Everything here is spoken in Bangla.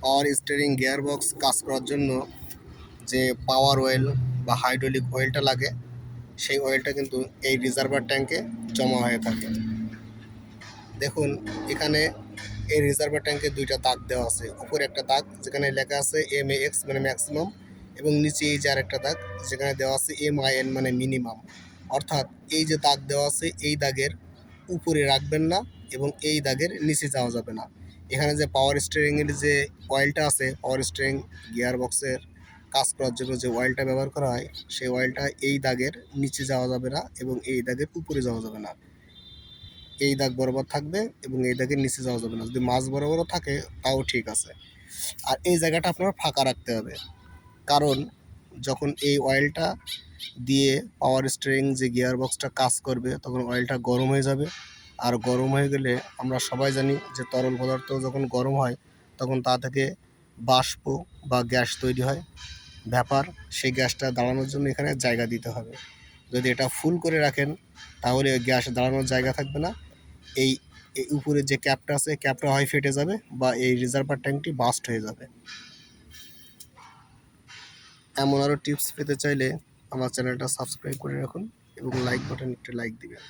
পাওয়ার স্টিয়ারিং গিয়ারবক্স কাজ করার জন্য যে পাওয়ার অয়েল বা হাইড্রোলিক অয়েলটা লাগে, সেই অয়েলটা কিন্তু এই রিজার্ভার ট্যাঙ্কে জমা হয়ে থাকে। দেখুন এখানে এই রিজার্ভার ট্যাঙ্কে দুইটা দাগ দেওয়া আছে। উপরে একটা দাগ যেখানে লেখা আছে MAX মানে ম্যাক্সিমাম, এবং নিচে এই যে আরেকটা দাগ যেখানে দেওয়া আছে MIN মানে মিনিমাম। অর্থাৎ এই যে দাগ দেওয়া আছে এই দাগের উপরে রাখবেন না এবং এই দাগের নিচে যাওয়া যাবে না। এখানে যে পাওয়ার স্টিয়ারিংয়ের যে অয়েলটা আছে, পাওয়ার স্টিয়ারিং গিয়ার বক্সের কাজ করার জন্য যে অয়েলটা ব্যবহার করা হয়, সেই অয়েলটা এই দাগের নিচে যাওয়া যাবে না এবং এই দাগের উপরে যাওয়া যাবে না। এই দাগ বরাবর থাকবে এবং এই দাগের নিচে যাওয়া যাবে না। যদি মাঝ বরাবরও থাকে তাও ঠিক আছে। আর এই জায়গাটা আপনার ফাঁকা রাখতে হবে, কারণ যখন এই অয়েলটা দিয়ে পাওয়ার স্টিয়ারিং যে গিয়ার বক্সটা কাজ করবে তখন অয়েলটা গরম হয়ে যাবে। আর গরম হয়ে গেলে আমরা সবাই জানি যে তরল পদার্থ যখন গরম হয় তখন তা থেকে বাষ্প বা গ্যাস তৈরি হয়, ভ্যাপার। সেই গ্যাসটা দাঁড়ানোর জন্য এখানে জায়গা দিতে হবে। যদি এটা ফুল করে রাখেন তাহলে ওই গ্যাস দাঁড়ানোর জায়গা থাকবে না। এই এই উপরে যে ক্যাপটা আছে ক্যাপটা হয় ফেটে যাবে বা এই রিজার্ভার ট্যাঙ্কটি বাস্ট হয়ে যাবে। এমন আরও টিপস পেতে চাইলে আমার চ্যানেলটা সাবস্ক্রাইব করে রাখুন এবং লাইক বাটন একটু লাইক দিবেন।